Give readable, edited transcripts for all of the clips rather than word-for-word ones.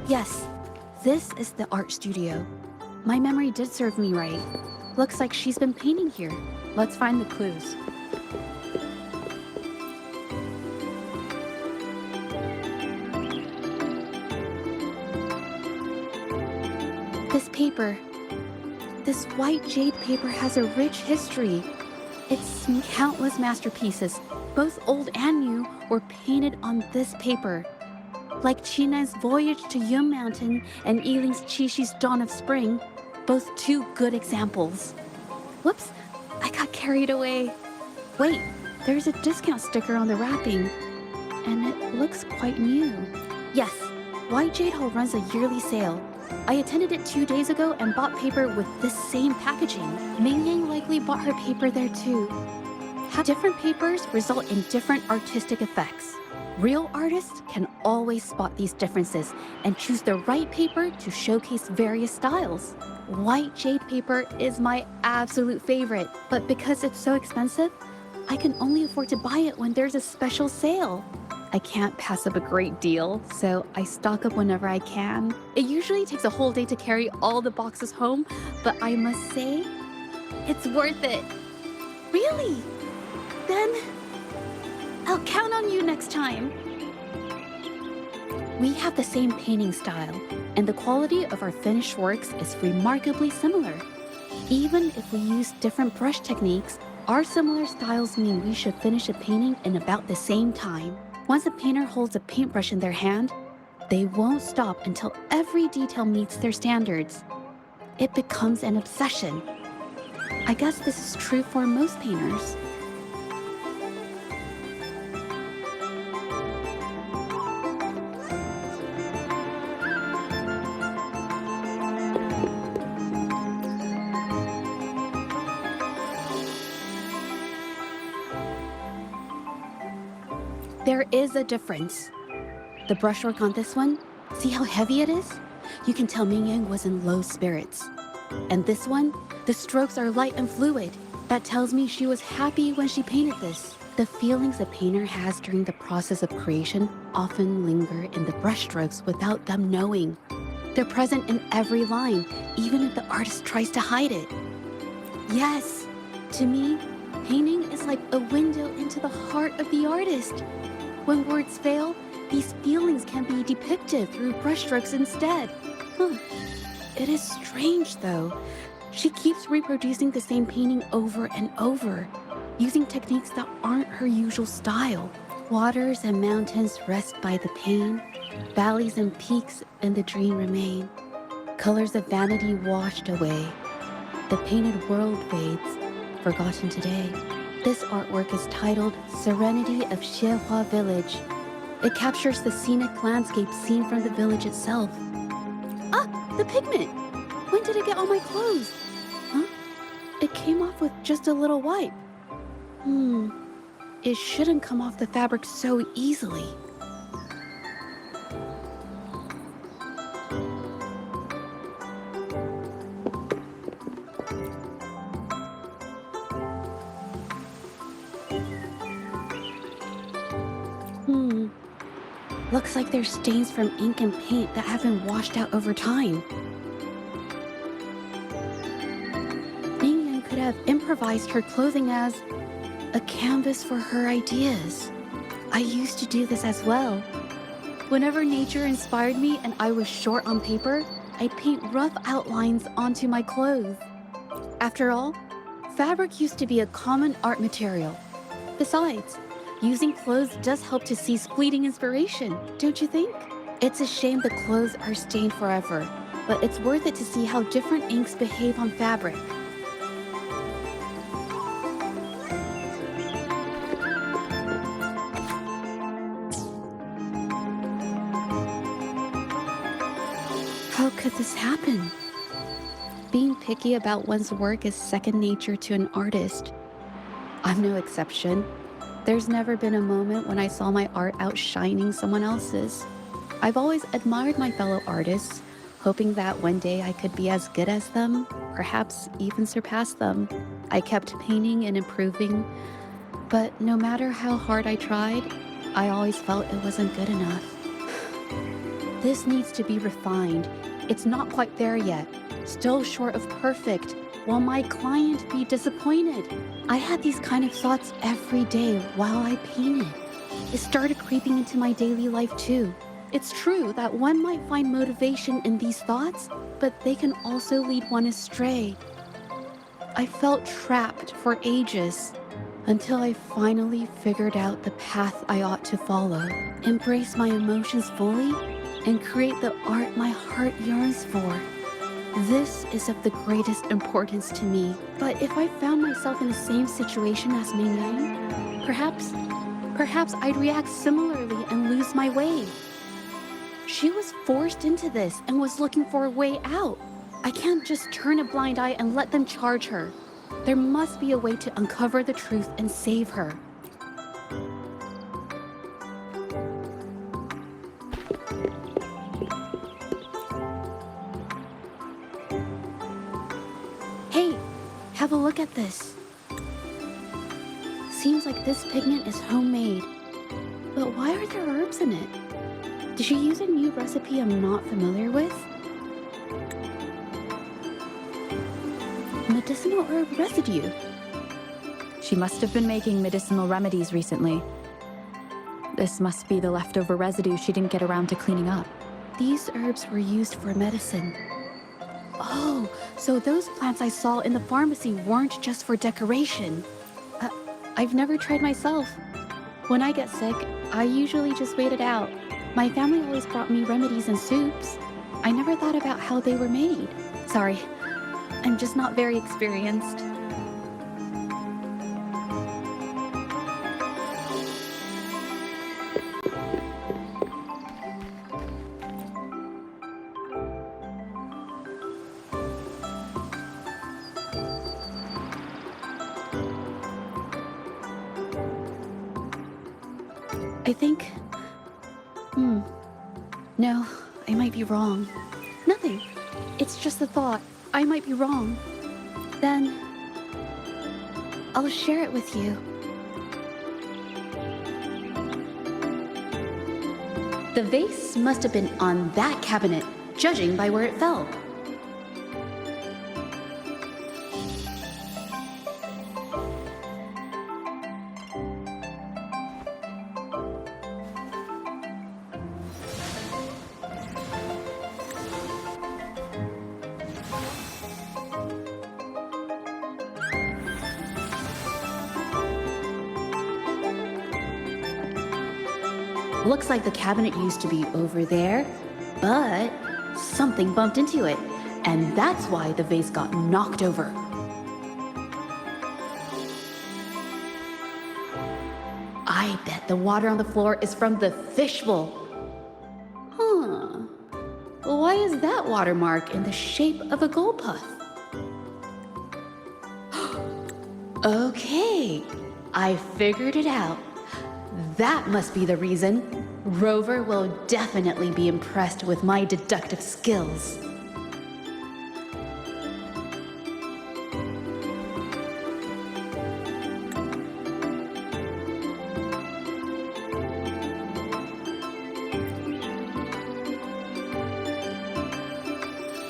Yes, this is the art studio. My memory did serve me right. Looks like she's been painting here. Let's find the clues. This paper. This white jade paper has a rich history. Its countless masterpieces, both old and new, were painted on this paper. Like Chinan's Voyage to Yum Mountain and Yiling's Qixu's Dawn of Spring, both two good examples. Whoops, I got carried away. Wait, there's a discount sticker on the wrapping, and it looks quite new. Yes, White Jade Hall runs a yearly sale. I attended it 2 days ago and bought paper with this same packaging. Ming Yang likely bought her paper there too. Different papers result in different artistic effects. Real artists can always spot these differences and choose the right paper to showcase various styles. White jade paper is my absolute favorite, but because it's so expensive, I can only afford to buy it when there's a special sale. I can't pass up a great deal, so I stock up whenever I can. It usually takes a whole day to carry all the boxes home, but I must say, it's worth it. Really? Then I'll count on you next time. We have the same painting style, and the quality of our finished works is remarkably similar. Even if we use different brush techniques, our similar styles mean we should finish a painting in about the same time. Once a painter holds a paintbrush in their hand, they won't stop until every detail meets their standards. It becomes an obsession. I guess this is true for most painters. There is a difference. The brushwork on this one, see how heavy it is? You can tell Ming Yang was in low spirits. And this one, the strokes are light and fluid. That tells me she was happy when she painted this. The feelings a painter has during the process of creation often linger in the brushstrokes without them knowing. They're present in every line, even if the artist tries to hide it. Yes, to me, painting is like a window into the heart of the artist. When words fail, these feelings can be depicted through brushstrokes instead. It is strange, though. She keeps reproducing the same painting over and over, using techniques that aren't her usual style. Waters and mountains rest by the pain, valleys and peaks in the dream remain. Colors of vanity washed away. The painted world fades, forgotten today. This artwork is titled Serenity of Xiehua Village. It captures the scenic landscape seen from the village itself. Ah, the pigment! When did it get on my clothes? Huh? It came off with just a little wipe. It shouldn't come off the fabric so easily. Looks like there's stains from ink and paint that haven't washed out over time. Ming Yang could have improvised her clothing as a canvas for her ideas. I used to do this as well. Whenever nature inspired me and I was short on paper, I'd paint rough outlines onto my clothes. After all, fabric used to be a common art material. Besides, using clothes does help to seize fleeting inspiration, don't you think? It's a shame the clothes are stained forever, but it's worth it to see how different inks behave on fabric. How could this happen? Being picky about one's work is second nature to an artist. I'm no exception. There's never been a moment when I saw my art outshining someone else's. I've always admired my fellow artists, hoping that one day I could be as good as them, perhaps even surpass them. I kept painting and improving, but no matter how hard I tried, I always felt it wasn't good enough. This needs to be refined. It's not quite there yet. Still short of perfect. Will my client be disappointed? I had these kind of thoughts every day while I painted. It started creeping into my daily life too. It's true that one might find motivation in these thoughts, but they can also lead one astray. I felt trapped for ages until I finally figured out the path I ought to follow, embrace my emotions fully, and create the art my heart yearns for. This is of the greatest importance to me. But if I found myself in the same situation as Ming Yang, perhaps I'd react similarly and lose my way. She was forced into this and was looking for a way out. I can't just turn a blind eye and let them charge her. There must be a way to uncover the truth and save her. Hey, have a look at this. Seems like this pigment is homemade. But why are there herbs in it? Did she use a new recipe I'm not familiar with? Medicinal herb residue. She must have been making medicinal remedies recently. This must be the leftover residue she didn't get around to cleaning up. These herbs were used for medicine. Oh, so those plants I saw in the pharmacy weren't just for decoration. I've never tried myself. When I get sick, I usually just wait it out. My family always brought me remedies and soups. I never thought about how they were made. Sorry, I'm just not very experienced. I think... No, I might be wrong. Nothing. It's just a thought. I might be wrong. Then... I'll share it with you. The vase must have been on that cabinet, judging by where it fell. Looks like the cabinet used to be over there, but something bumped into it, and that's why the vase got knocked over. I bet the water on the floor is from the fishbowl. Huh. Why is that watermark in the shape of a gold puff? Okay, I figured it out. That must be the reason. Rover will definitely be impressed with my deductive skills.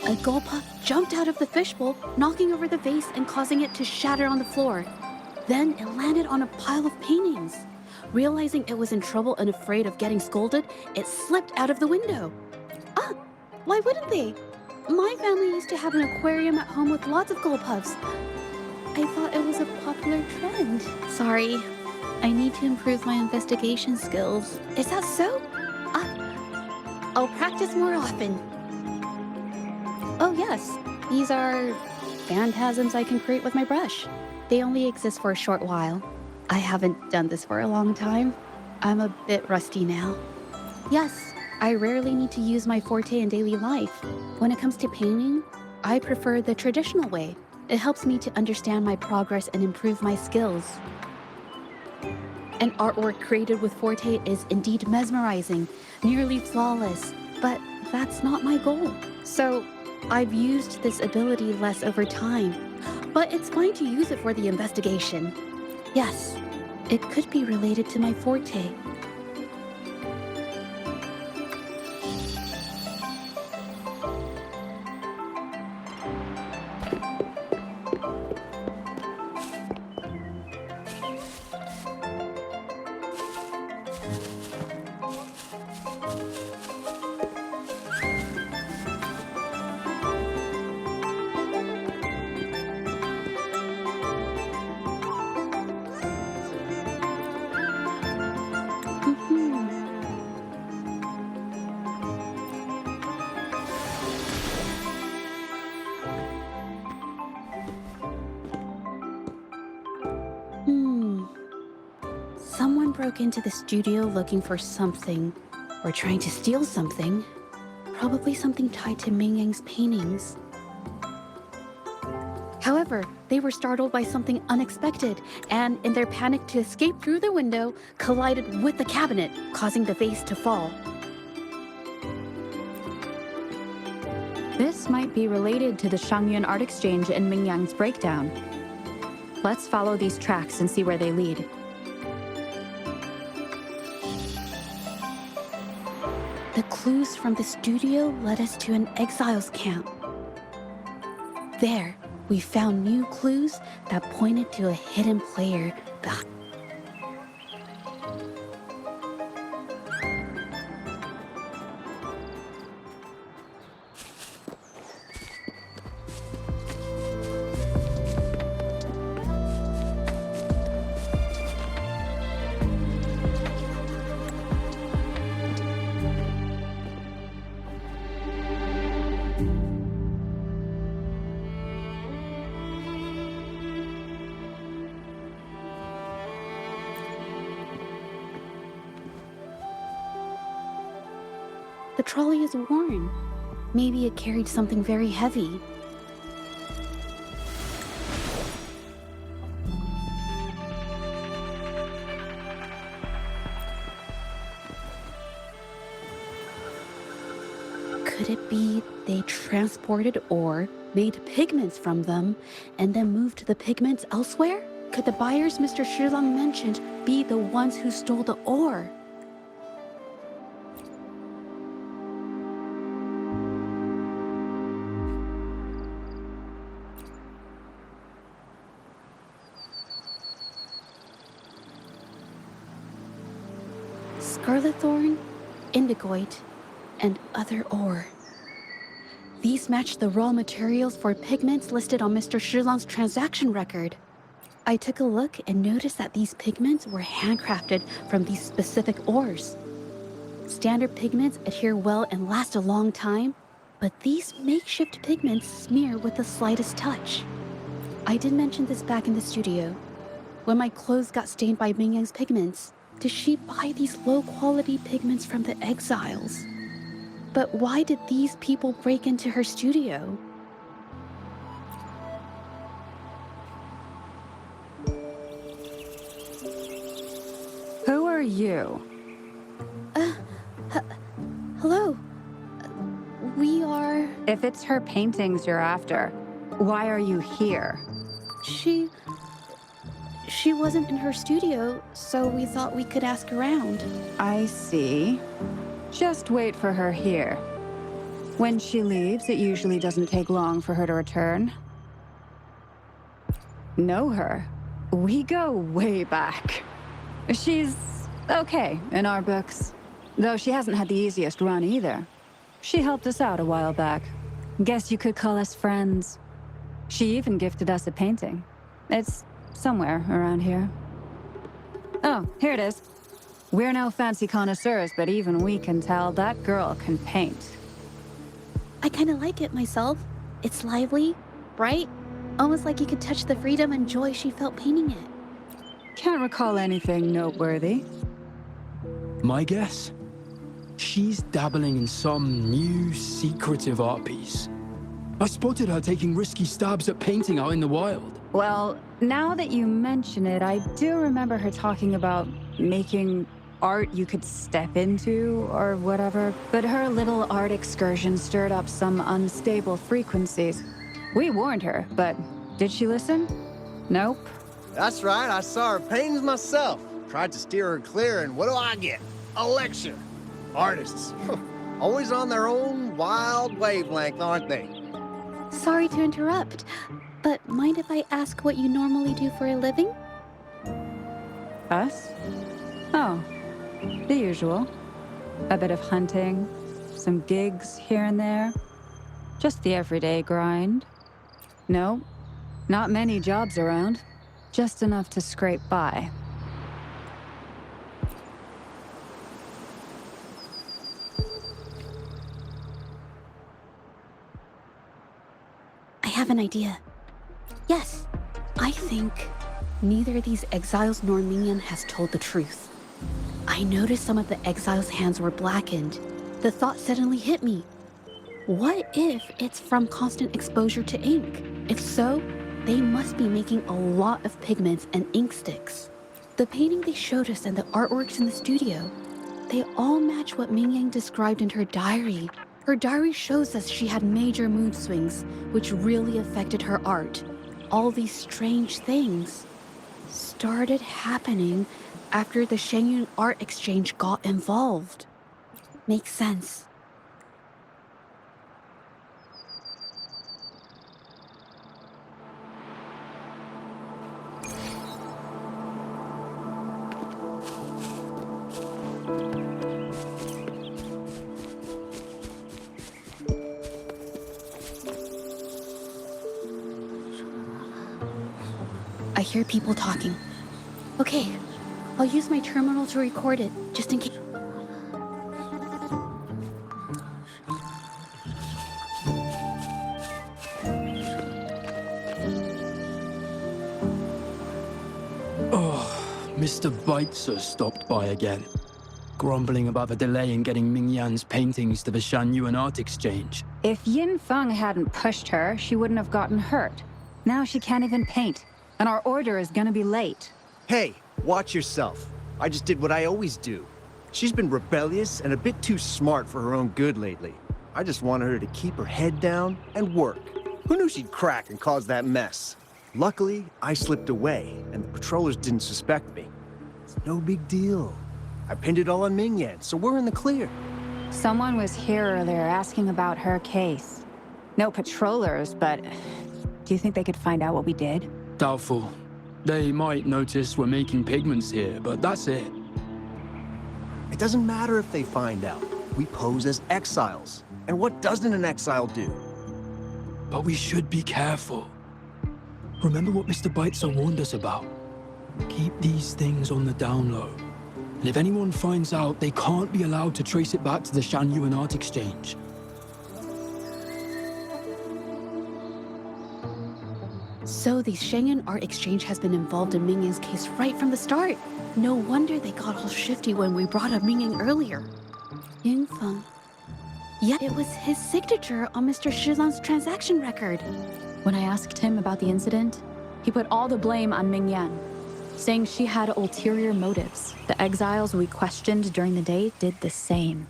A gold puff jumped out of the fishbowl, knocking over the vase and causing it to shatter on the floor. Then it landed on a pile of paintings. Realizing it was in trouble and afraid of getting scolded, it slipped out of the window. Ah, why wouldn't they? My family used to have an aquarium at home with lots of gold puffs. I thought it was a popular trend. Sorry, I need to improve my investigation skills. Is that so? I'll practice more often. Oh yes, these are phantasms I can create with my brush. They only exist for a short while. I haven't done this for a long time. I'm a bit rusty now. Yes, I rarely need to use my forte in daily life. When it comes to painting, I prefer the traditional way. It helps me to understand my progress and improve my skills. An artwork created with forte is indeed mesmerizing, nearly flawless, but that's not my goal. So I've used this ability less over time, but it's fine to use it for the investigation. Yes, it could be related to my forte. Mhm. Hmm. Someone broke into the studio looking for something, or trying to steal something. Probably something tied to Ming Yang's paintings. However, they were startled by something unexpected, and in their panic to escape through the window, collided with the cabinet, causing the vase to fall. This might be related to the Shangyun art exchange and Ming Yang's breakdown. Let's follow these tracks and see where they lead. The clues from the studio led us to an exiles camp. There, we found new clues that pointed to a hidden player. The trolley is worn. Maybe it carried something very heavy. Could it be they transported ore, made pigments from them, and then moved the pigments elsewhere? Could the buyers Mr. Shilang mentioned be the ones who stole the ore? Scarlet thorn, indigoite, and other ore. These match the raw materials for pigments listed on Mr. Shilang's transaction record. I took a look and noticed that these pigments were handcrafted from these specific ores. Standard pigments adhere well and last a long time, but these makeshift pigments smear with the slightest touch. I did mention this back in the studio. When my clothes got stained by Ming Yang's pigments, did she buy these low-quality pigments from the exiles? But why did these people break into her studio? Who are you? Hello? We are... If it's her paintings you're after, why are you here? She wasn't in her studio, so we thought we could ask around. I see. Just wait for her here. When she leaves, it usually doesn't take long for her to return. Know her? We go way back. She's okay in our books, though she hasn't had the easiest run either. She helped us out a while back. Guess you could call us friends. She even gifted us a painting. It's somewhere around here. Oh, here it is. We're no fancy connoisseurs, but even we can tell that girl can paint. I kind of like it myself. It's lively, bright, almost like you could touch the freedom and joy she felt painting it. Can't recall anything noteworthy. My guess? She's dabbling in some new, secretive art piece. I spotted her taking risky stabs at painting out in the wild. Well, now that you mention it, I do remember her talking about making art you could step into, or whatever. But her little art excursion stirred up some unstable frequencies. We warned her, but did she listen? Nope. That's right, I saw her paintings myself. Tried to steer her clear, and what do I get? A lecture. Artists. Always on their own wild wavelength, aren't they? Sorry to interrupt, but mind if I ask what you normally do for a living? Us? Oh, the usual. A bit of hunting, some gigs here and there. Just the everyday grind. No, not many jobs around. Just enough to scrape by. I have an idea. Yes, I think neither these exiles nor Mingyan has told the truth. I noticed some of the exiles' hands were blackened. The thought suddenly hit me. What if it's from constant exposure to ink? If so, they must be making a lot of pigments and ink sticks. The painting they showed us and the artworks in the studio, they all match what Mingyang described in her diary. Her diary shows us she had major mood swings, which really affected her art. All these strange things started happening after the Shenyun Art Exchange got involved. Makes sense. I hear people talking. Okay, I'll use my terminal to record it, just in case. Mr. Beitzer stopped by again, grumbling about the delay in getting Mingyan's paintings to the Shanyuan Art Exchange. If Yin Feng hadn't pushed her, she wouldn't have gotten hurt. Now she can't even paint, and our order is gonna be late. Hey, watch yourself. I just did what I always do. She's been rebellious and a bit too smart for her own good lately. I just wanted her to keep her head down and work. Who knew she'd crack and cause that mess? Luckily, I slipped away, and the patrollers didn't suspect me. It's no big deal. I pinned it all on Mingyan, so we're in the clear. Someone was here earlier asking about her case. No patrollers, but do you think they could find out what we did? Doubtful. They might notice we're making pigments here, but that's it. It doesn't matter if they find out. We pose as exiles. And what doesn't an exile do? But we should be careful. Remember what Mr. Beitzer warned us about? Keep these things on the down low. And if anyone finds out, they can't be allowed to trace it back to the Shanyuan Art Exchange. So the Shenyun Art Exchange has been involved in Mingyang's case right from the start. No wonder they got all shifty when we brought up Mingyang earlier. Yingfeng. Yeah, it was his signature on Mr. Shizan's transaction record. When I asked him about the incident, he put all the blame on Mingyan, saying she had ulterior motives. The exiles we questioned during the day did the same,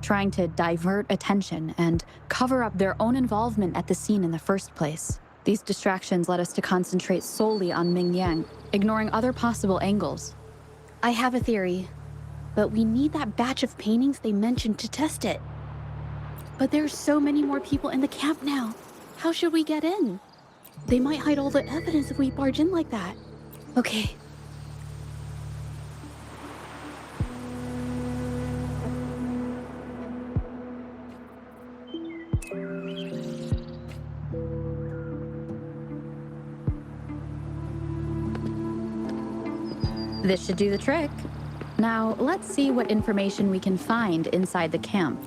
trying to divert attention and cover up their own involvement at the scene in the first place. These distractions led us to concentrate solely on Mingyang, ignoring other possible angles. I have a theory, but we need that batch of paintings they mentioned to test it. But there's so many more people in the camp now. How should we get in? They might hide all the evidence if we barge in like that. Okay. This should do the trick. Now, let's see what information we can find inside the camp.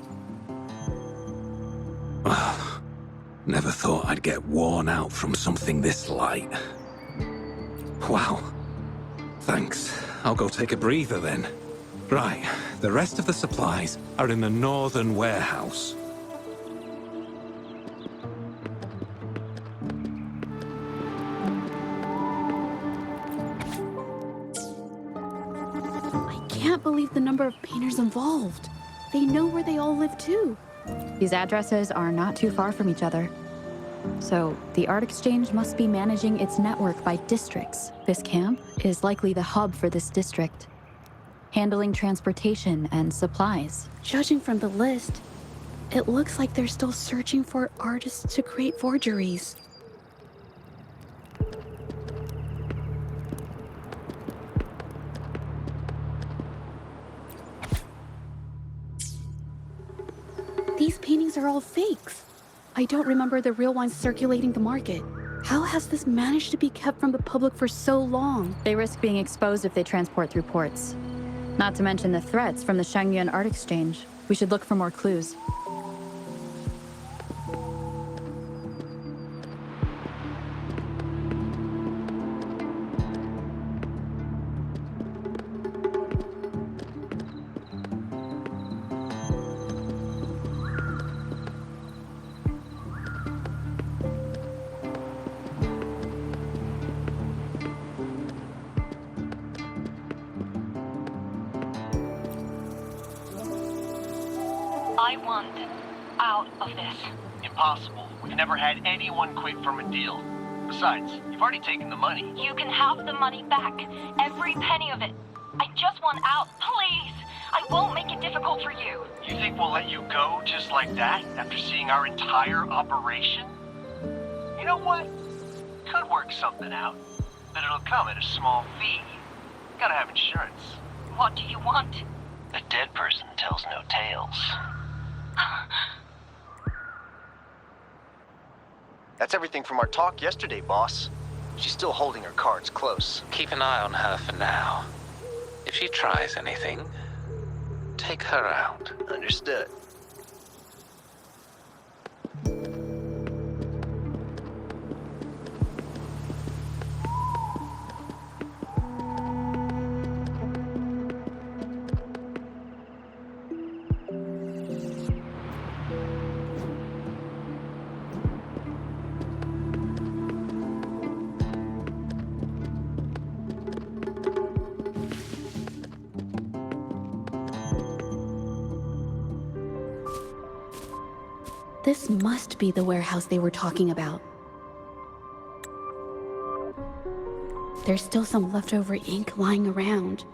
Never thought I'd get worn out from something this light. Wow. Thanks. I'll go take a breather then. Right, the rest of the supplies are in the northern warehouse. I can't believe the number of painters involved. They know where they all live too. These addresses are not too far from each other. So, the art exchange must be managing its network by districts. This camp is likely the hub for this district, handling transportation and supplies. Judging from the list, it looks like they're still searching for artists to create forgeries. These paintings are all fakes. I don't remember the real ones circulating the market. How has this managed to be kept from the public for so long? They risk being exposed if they transport through ports. Not to mention the threats from the Shangyuan art exchange. We should look for more clues. I want out of this. Impossible. We've never had anyone quit from a deal. Besides, you've already taken the money. You can have the money back. Every penny of it. I just want out, please. I won't make it difficult for you. You think we'll let you go just like that after seeing our entire operation? You know what? Could work something out, but it'll come at a small fee. Gotta have insurance. What do you want? A dead person tells no tales. That's everything from our talk yesterday, boss. She's still holding her cards close. Keep an eye on her for now. If she tries anything, take her out. Understood. This must be the warehouse they were talking about. There's still some leftover ink lying around.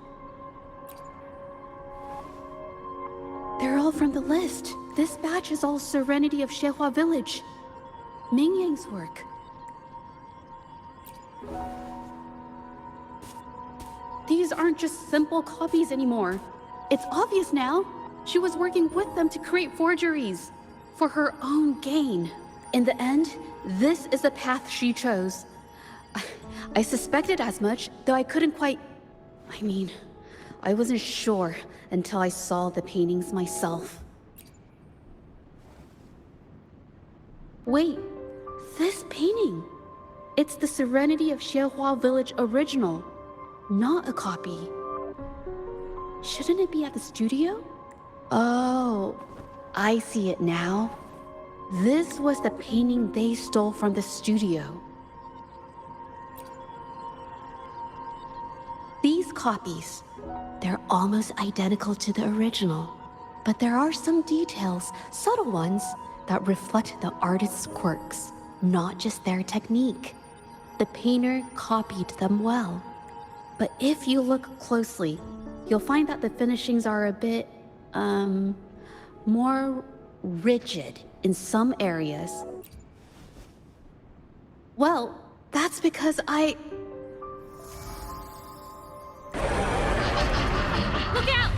They're all from the list. This batch is all Serenity of Xehua Village. Ming Yang's work. These aren't just simple copies anymore. It's obvious now. She was working with them to create forgeries for her own gain. In the end, this is the path she chose. I suspected as much, though I couldn't quite... I wasn't sure until I saw the paintings myself. Wait, this painting. It's the Serenity of Xehua Village original, not a copy. Shouldn't it be at the studio? Oh, I see it now. This was the painting they stole from the studio. These copies, they're almost identical to the original, but there are some details, subtle ones, that reflect the artist's quirks, not just their technique. The painter copied them well. But if you look closely, you'll find that the finishings are a bit, more rigid in some areas. Well, that's because Look out!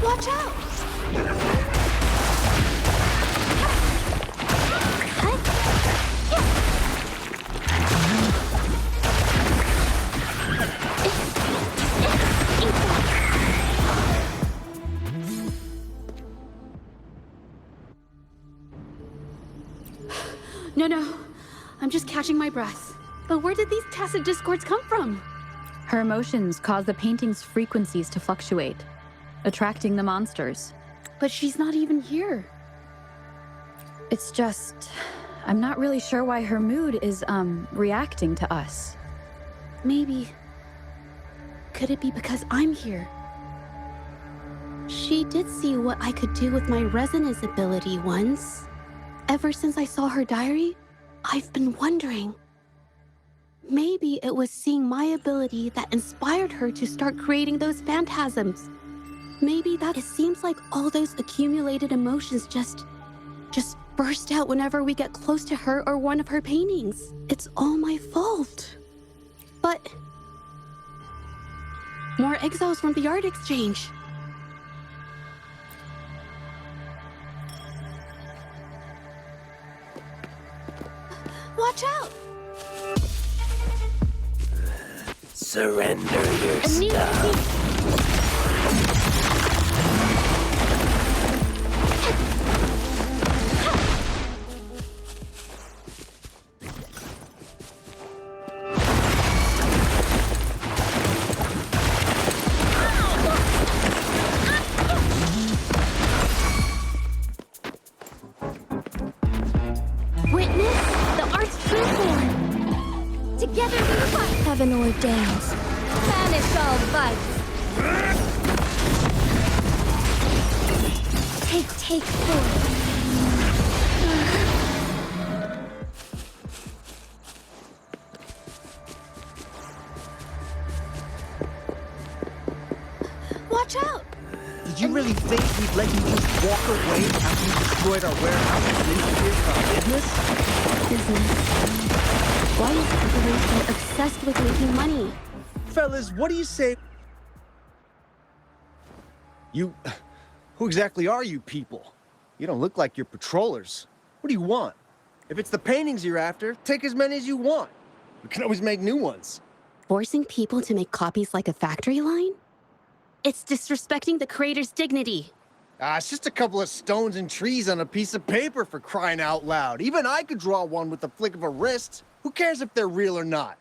Watch out! No. I'm just catching my breath. But where did these tacit discords come from? Her emotions cause the painting's frequencies to fluctuate, attracting the monsters. But she's not even here. It's just... I'm not really sure why her mood is, reacting to us. Maybe... Could it be because I'm here? She did see what I could do with my resonance ability once. Ever since I saw her diary, I've been wondering. Maybe it was seeing my ability that inspired her to start creating those phantasms. Maybe that it seems like all those accumulated emotions just just burst out whenever we get close to her or one of her paintings. It's all my fault. But more exiles from the art exchange. Watch out! Surrender your A new stuff. Witness the art's true form. Together we fight. Heaven ordains. Banish all vice. Take forth. Watch out! Did you really think we'd let you just walk away after you destroyed our warehouse and interfered with our business? Business. Why is everyone so obsessed with making money? Fellas, what do you say? Who exactly are you people? You don't look like you're patrollers. What do you want? If it's the paintings you're after, take as many as you want. We can always make new ones. Forcing people to make copies like a factory line? It's disrespecting the creator's dignity. It's just a couple of stones and trees on a piece of paper, for crying out loud. Even I could draw one with the flick of a wrist. Who cares if they're real or not?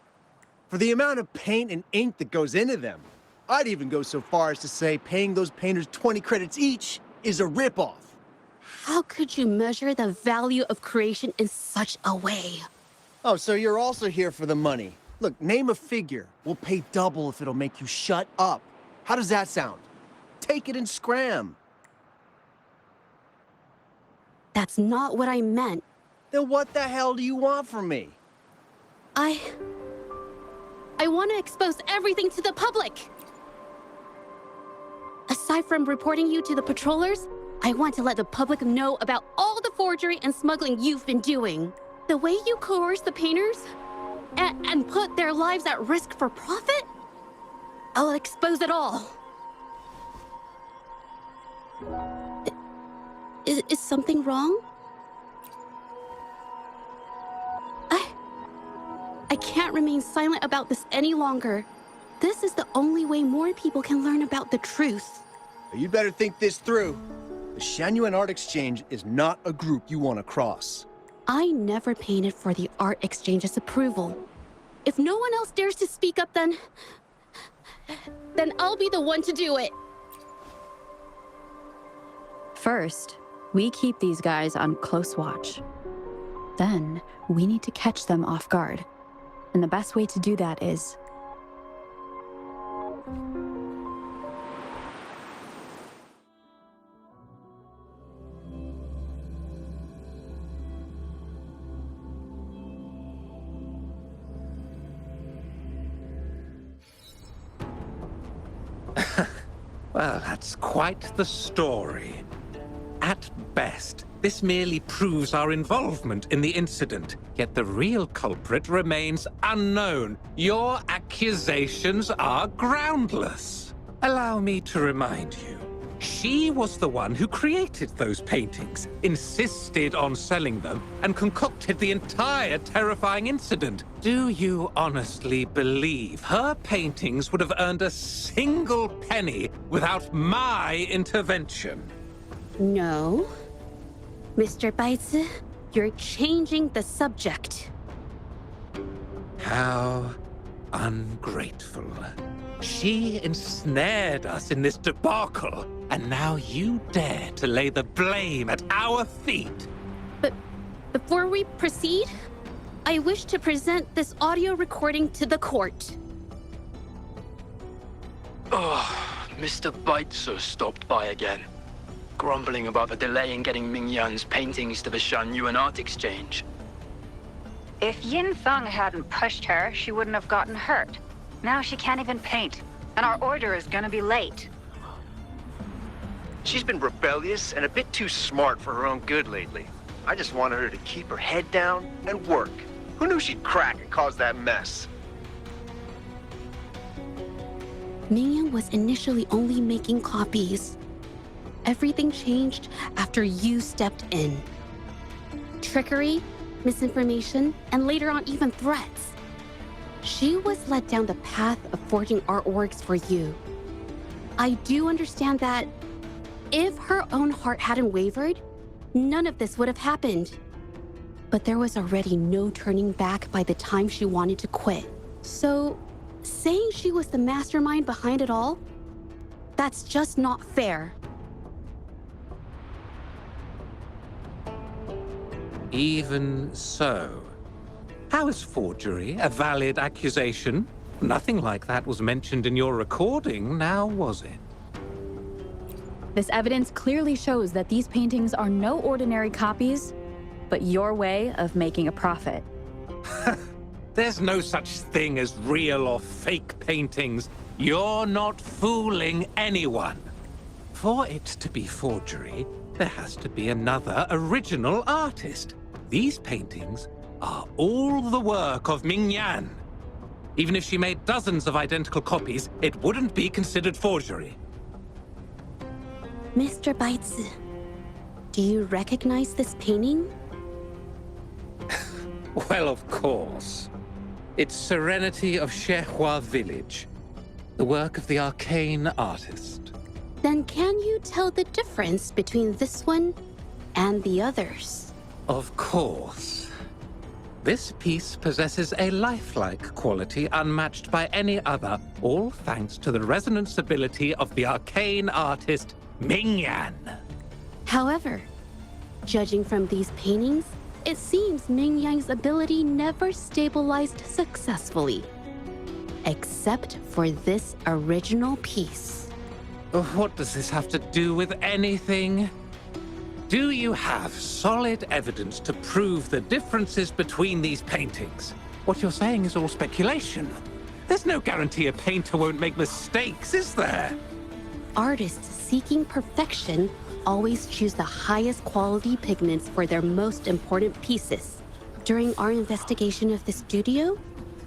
For the amount of paint and ink that goes into them, I'd even go so far as to say paying those painters 20 credits each is a ripoff. How could you measure the value of creation in such a way? Oh, so you're also here for the money. Look, name a figure. We'll pay double if it'll make you shut up. How does that sound? Take it and scram. That's not what I meant. Then what the hell do you want from me? I want to expose everything to the public. Aside from reporting you to the patrollers, I want to let the public know about all the forgery and smuggling you've been doing. The way you coerce the painters and put their lives at risk for profit? I'll expose it all. Is something wrong? I can't remain silent about this any longer. This is the only way more people can learn about the truth. You better think this through. The Shangyuan Art Exchange is not a group you want to cross. I never painted for the art exchange's approval. If no one else dares to speak up, then I'll be the one to do it. First, we keep these guys on close watch. Then, we need to catch them off guard. And the best way to do that is... Well, that's quite the story. At best, this merely proves our involvement in the incident, yet the real culprit remains unknown. Your accusations are groundless. Allow me to remind you, she was the one who created those paintings, insisted on selling them, and concocted the entire terrifying incident. Do you honestly believe her paintings would have earned a single penny without my intervention? No. Mr. Baitsu, you're changing the subject. How ungrateful. She ensnared us in this debacle, and now you dare to lay the blame at our feet. But before we proceed, I wish to present this audio recording to the court. Mr. Baitsu stopped by again, grumbling about the delay in getting Ming Yan's paintings to the Shangyuan Art Exchange. If Yin Feng hadn't pushed her, she wouldn't have gotten hurt. Now she can't even paint, and our order is gonna be late. She's been rebellious and a bit too smart for her own good lately. I just wanted her to keep her head down and work. Who knew she'd crack and cause that mess? Mingyang was initially only making copies. Everything changed after you stepped in. Trickery, misinformation, and later on even threats. She was led down the path of forging artworks for you. I do understand that if her own heart hadn't wavered, none of this would have happened. But there was already no turning back by the time she wanted to quit. So, saying she was the mastermind behind it all, that's just not fair. Even so, how is forgery a valid accusation? Nothing like that was mentioned in your recording, now was it? This evidence clearly shows that these paintings are no ordinary copies, but your way of making a profit. There's no such thing as real or fake paintings. You're not fooling anyone. For it to be forgery, there has to be another original artist. These paintings are all the work of Ming-Yan. Even if she made dozens of identical copies, it wouldn't be considered forgery. Mr. Baitsu, do you recognize this painting? Well, of course. It's Serenity of Zhezhi Village, the work of the arcane artist. Then can you tell the difference between this one and the others? Of course. This piece possesses a lifelike quality unmatched by any other, all thanks to the resonance ability of the arcane artist, Ming-Yan. However, judging from these paintings, it seems Ming-Yang's ability never stabilized successfully. Except for this original piece. What does this have to do with anything? Do you have solid evidence to prove the differences between these paintings? What you're saying is all speculation. There's no guarantee a painter won't make mistakes, is there? Artists seeking perfection always choose the highest quality pigments for their most important pieces. During our investigation of the studio,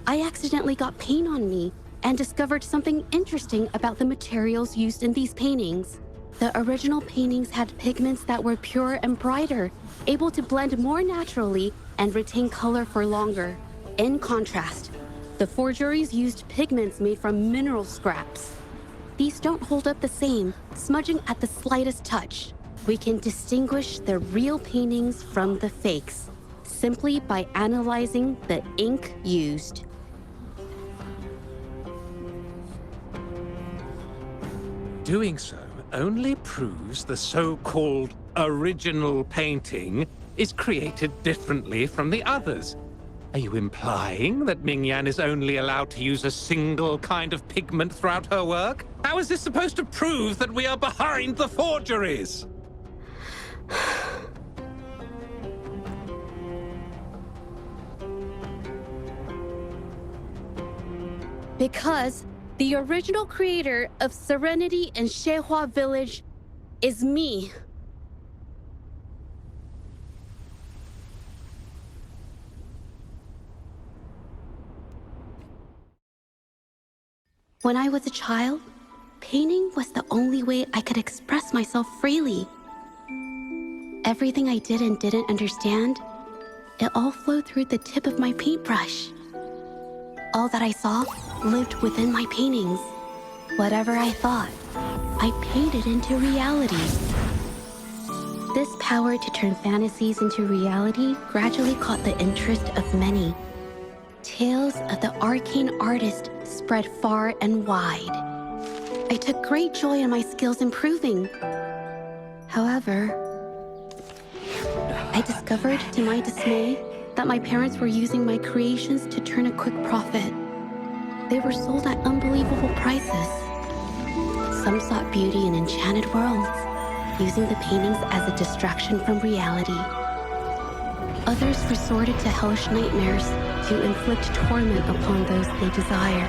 I accidentally got paint on me and discovered something interesting about the materials used in these paintings. The original paintings had pigments that were pure and brighter, able to blend more naturally and retain color for longer. In contrast, the forgeries used pigments made from mineral scraps. These don't hold up the same, smudging at the slightest touch. We can distinguish the real paintings from the fakes, simply by analyzing the ink used. Doing so only proves the so-called original painting is created differently from the others. Are you implying that Ming-Yan is only allowed to use a single kind of pigment throughout her work? How is this supposed to prove that we are behind the forgeries? Because the original creator of Serenity and Zhezhi Village is me. When I was a child, painting was the only way I could express myself freely. Everything I did and didn't understand, it all flowed through the tip of my paintbrush. All that I saw lived within my paintings. Whatever I thought, I painted into reality. This power to turn fantasies into reality gradually caught the interest of many. Tales of the arcane artist spread far and wide. I took great joy in my skills improving. However, I discovered, to my dismay, that my parents were using my creations to turn a quick profit. They were sold at unbelievable prices. Some sought beauty in enchanted worlds, using the paintings as a distraction from reality. Others resorted to hellish nightmares to inflict torment upon those they desire.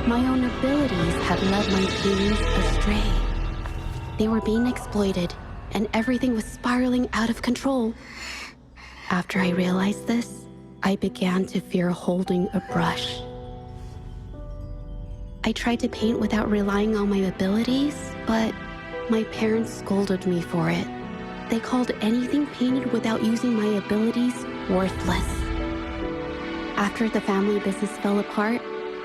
My own abilities had led my paintings astray. They were being exploited, and everything was spiraling out of control. After I realized this, I began to fear holding a brush. I tried to paint without relying on my abilities, but my parents scolded me for it. They called anything painted without using my abilities worthless. After the family business fell apart,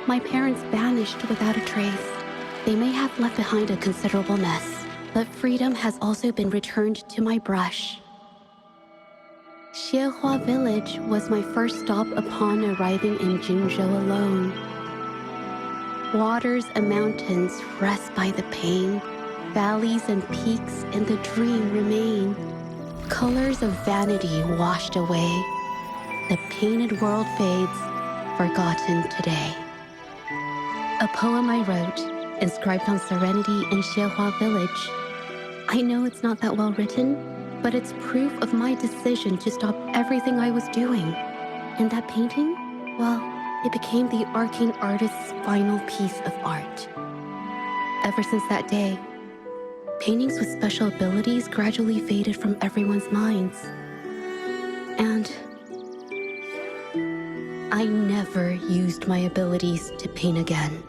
my parents vanished without a trace. They may have left behind a considerable mess, but freedom has also been returned to my brush. Xiehua Village was my first stop upon arriving in Jingzhou alone. Waters and mountains rest by the pain. Valleys and peaks in the dream remain. Colors of vanity washed away. The painted world fades, forgotten today. A poem I wrote, inscribed on serenity in Xiehua Village. I know it's not that well written, but it's proof of my decision to stop everything I was doing. And that painting, well, it became the arcane artist's final piece of art. Ever since that day, paintings with special abilities gradually faded from everyone's minds. And I never used my abilities to paint again.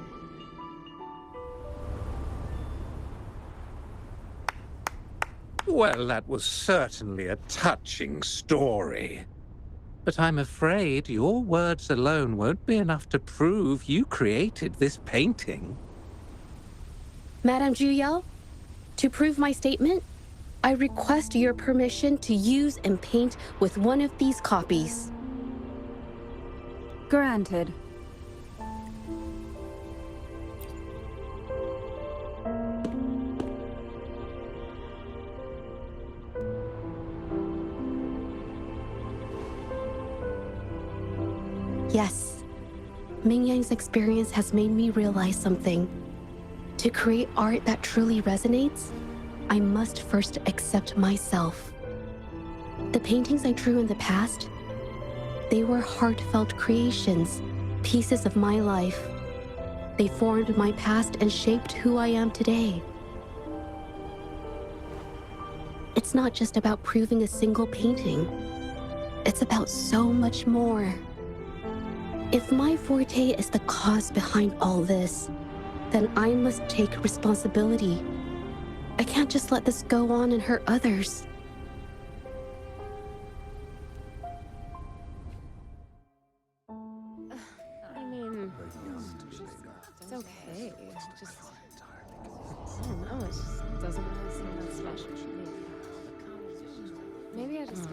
Well, that was certainly a touching story. But I'm afraid your words alone won't be enough to prove you created this painting. Madame Zhu, to prove my statement, I request your permission to use and paint with one of these copies. Granted. Yes, Ming Yang's experience has made me realize something. To create art that truly resonates, I must first accept myself. The paintings I drew in the past, they were heartfelt creations, pieces of my life. They formed my past and shaped who I am today. It's not just about proving a single painting. It's about so much more. If my forte is the cause behind all this, then I must take responsibility. I can't just let this go on and hurt others. I mean, it's okay. It's just, I don't know, it just doesn't really seem that special to me. Maybe I just...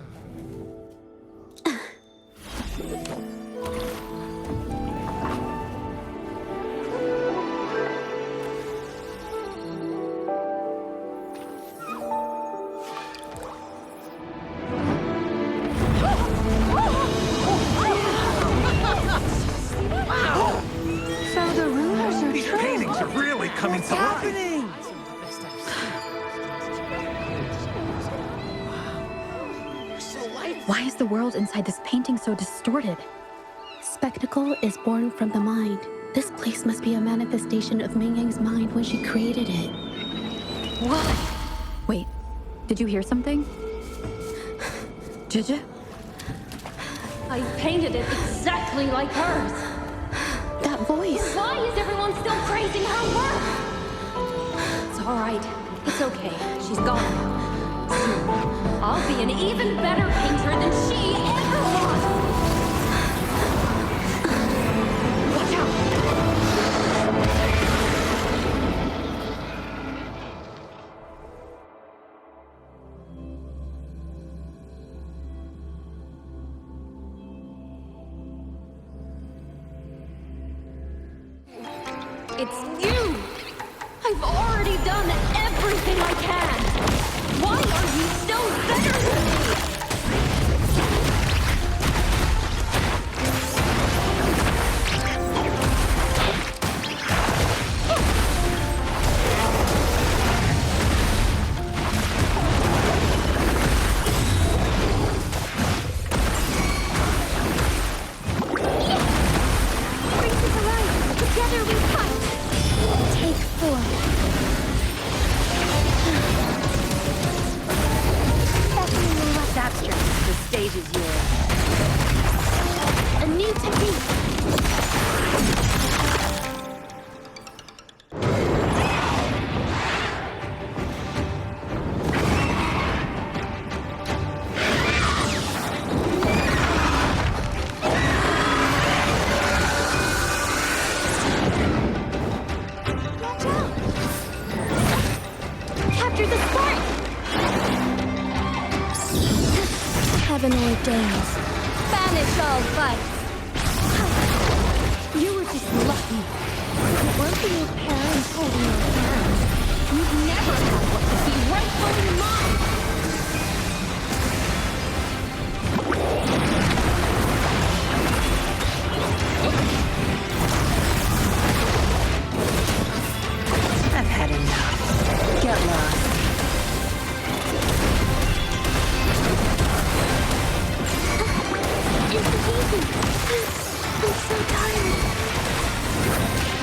Coming to life. Why is the world inside this painting so distorted? Spectacle is born from the mind. This place must be a manifestation of Ming Yang's mind when she created it. What? Wait, did you hear something? Zhezhi? I painted it exactly like hers. That voice. Why is everyone still praising her work? It's all right. It's okay. She's gone. Soon, I'll be an even better painter than she ever was. Watch out! It's you! I've already done everything I can! Why are you still better than me? Race is alive! Together we fight! heaven ordains. Banish all vice. You were just lucky. Weren't your parents holding your hands? You'd never have what could be rightfully mine. I've had enough. Get lost. I'm so tired.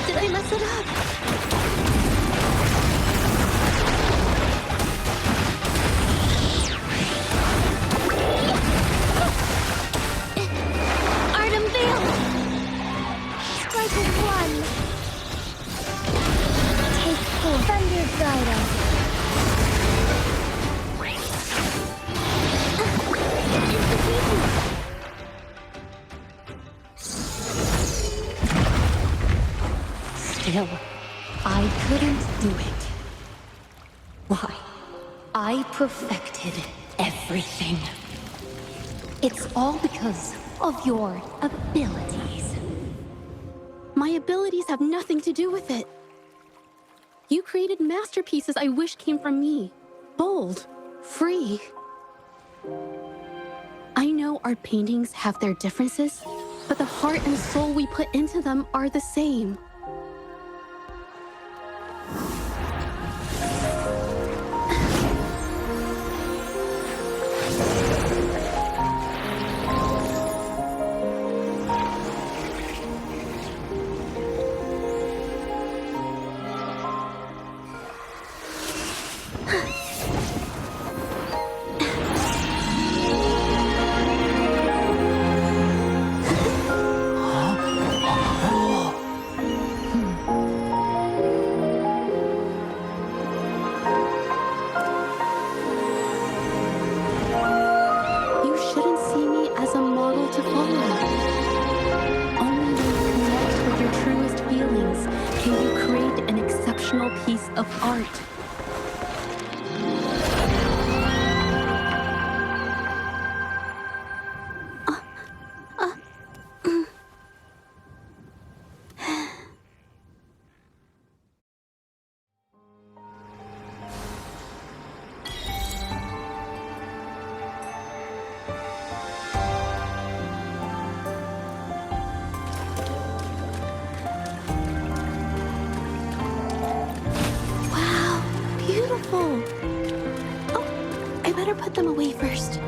Did I mess it up? Art unveiled. Strike one. Take full. Thunder guide us. Still, I couldn't do it. Why? I perfected everything. It's all because of your abilities. My abilities have nothing to do with it. You created masterpieces I wish came from me. Bold, free. I know our paintings have their differences, but the heart and soul we put into them are the same. Piece of art. Oh, I better put them away first.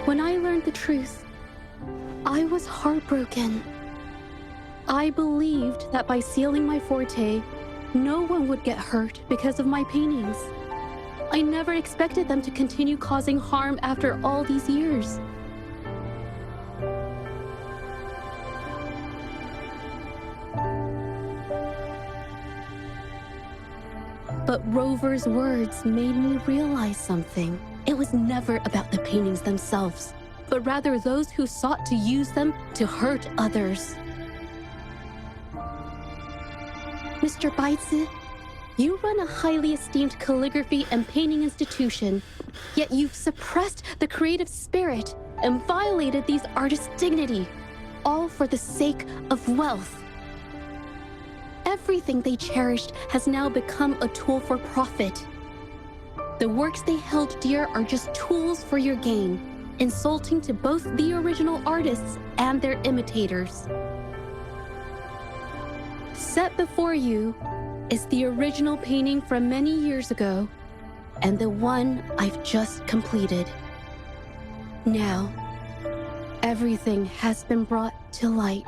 When I learned the truth, I was heartbroken. I believed that by sealing my forte, no one would get hurt because of my paintings. I never expected them to continue causing harm after all these years. But Rover's words made me realize something. It was never about the paintings themselves, but rather those who sought to use them to hurt others. Mr. Baitsu, you run a highly esteemed calligraphy and painting institution, yet you've suppressed the creative spirit and violated these artists' dignity, all for the sake of wealth. Everything they cherished has now become a tool for profit. The works they held dear are just tools for your gain, insulting to both the original artists and their imitators. Set before you is the original painting from many years ago, and the one I've just completed. Now, everything has been brought to light.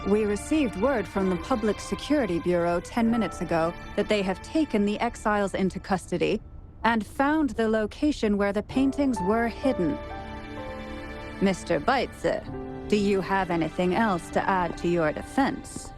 We received word from the Public Security Bureau 10 minutes ago that they have taken the exiles into custody and found the location where the paintings were hidden. Mr. Baitsu, do you have anything else to add to your defense?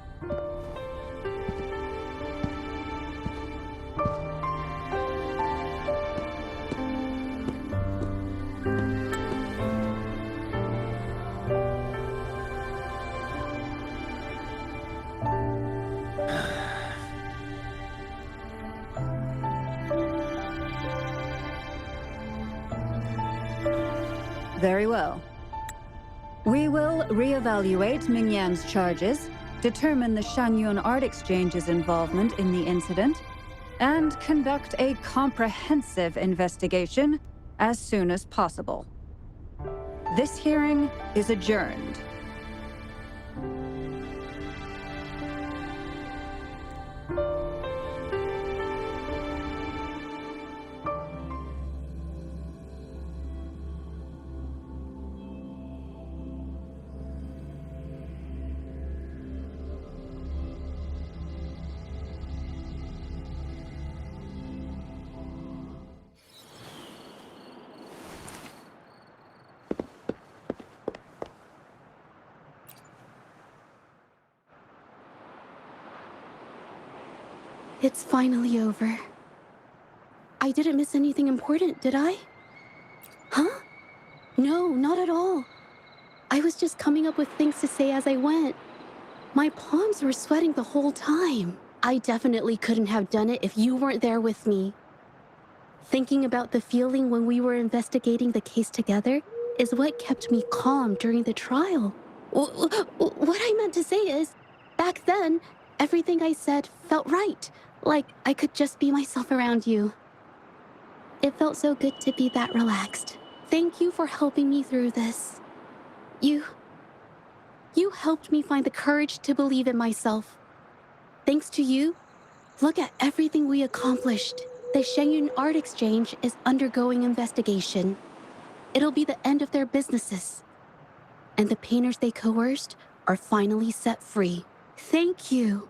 Very well. We will reevaluate Ming Yan's charges, determine the Shanyun Art Exchange's involvement in the incident, and conduct a comprehensive investigation as soon as possible. This hearing is adjourned. It's finally over. I didn't miss anything important, did I? Huh? No, not at all. I was just coming up with things to say as I went. My palms were sweating the whole time. I definitely couldn't have done it if you weren't there with me. Thinking about the feeling when we were investigating the case together is what kept me calm during the trial. What I meant to say is, back then, everything I said felt right. Like I could just be myself around you. It felt so good to be that relaxed. Thank you for helping me through this. You helped me find the courage to believe in myself. Thanks to you, look at everything we accomplished. The Shenyun Art Exchange is undergoing investigation. It'll be the end of their businesses. And the painters they coerced are finally set free. Thank you.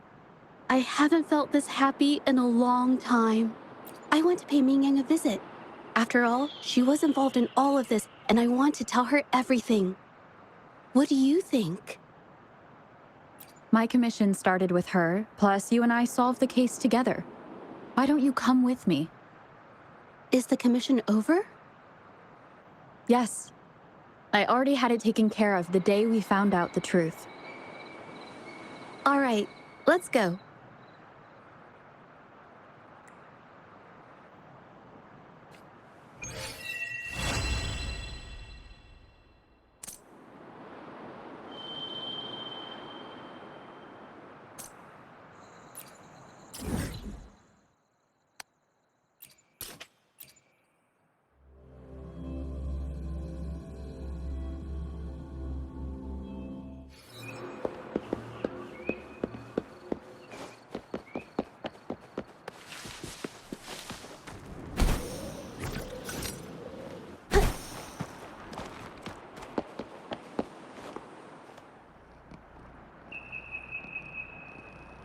I haven't felt this happy in a long time. I went to pay Mingyang a visit. After all, she was involved in all of this, and I want to tell her everything. What do you think? My commission started with her, plus you and I solved the case together. Why don't you come with me? Is the commission over? Yes. I already had it taken care of the day we found out the truth. All right, let's go.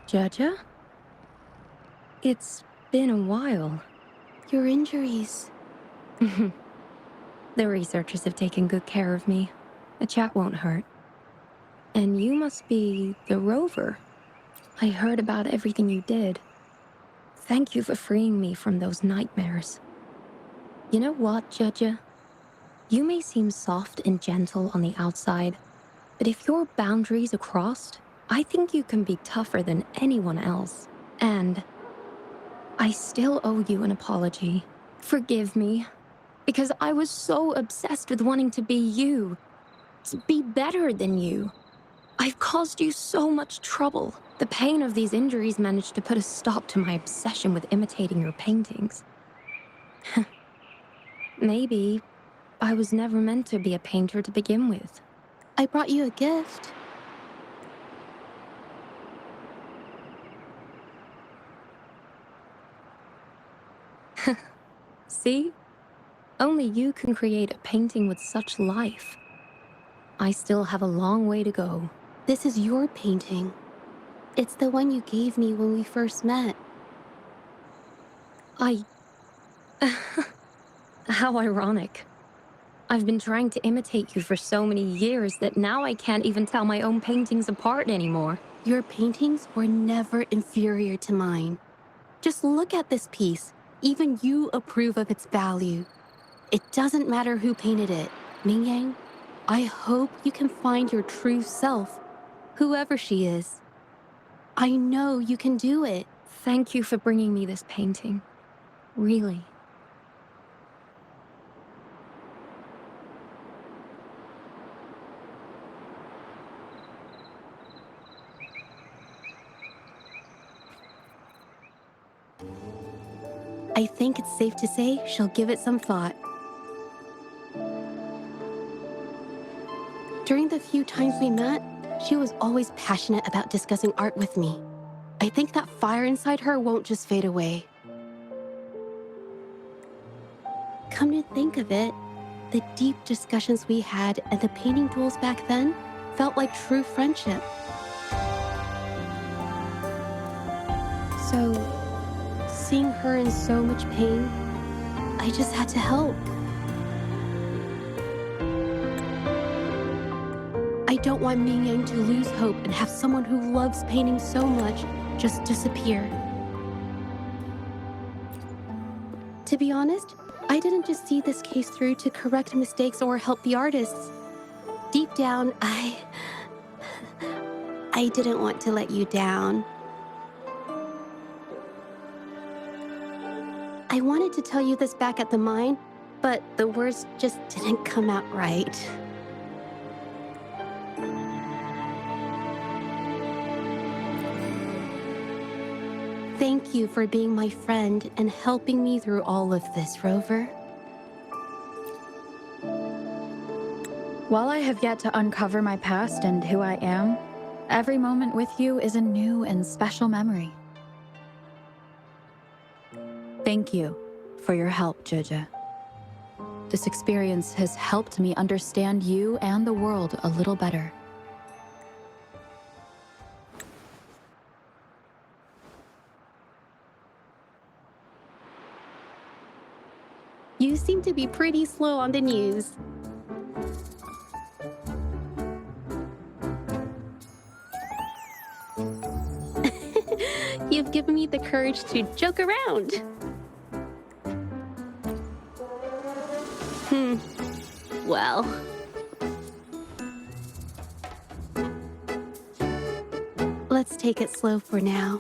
Zhezhi? It's been a while. Your injuries. The researchers have taken good care of me. A chat won't hurt. And you must be the rover. I heard about everything you did. Thank you for freeing me from those nightmares. You know what, Zhezhi? You may seem soft and gentle on the outside, but if your boundaries are crossed, I think you can be tougher than anyone else. And I still owe you an apology. Forgive me, because I was so obsessed with wanting to be you, to be better than you. I've caused you so much trouble. The pain of these injuries managed to put a stop to my obsession with imitating your paintings. Maybe I was never meant to be a painter to begin with. I brought you a gift. See? Only you can create a painting with such life. I still have a long way to go. This is your painting. It's the one you gave me when we first met. How ironic. I've been trying to imitate you for so many years that now I can't even tell my own paintings apart anymore. Your paintings were never inferior to mine. Just look at this piece. Even you approve of its value. It doesn't matter who painted it. Mingyang, I hope you can find your true self, whoever she is. I know you can do it. Thank you for bringing me this painting. Really. I think it's safe to say she'll give it some thought. During the few times we met, she was always passionate about discussing art with me. I think that fire inside her won't just fade away. Come to think of it, the deep discussions we had and the painting duels back then felt like true friendship. So, seeing her in so much pain, I just had to help. I don't want Ming Yang to lose hope and have someone who loves painting so much just disappear. To be honest, I didn't just see this case through to correct mistakes or help the artists. Deep down, I didn't want to let you down. I wanted to tell you this back at the mine, but the words just didn't come out right. Thank you for being my friend and helping me through all of this, Rover. While I have yet to uncover my past and who I am, every moment with you is a new and special memory. Thank you for your help, Zhezhi. This experience has helped me understand you and the world a little better. You seem to be pretty slow on the news. You've given me the courage to joke around. Well. Let's take it slow for now.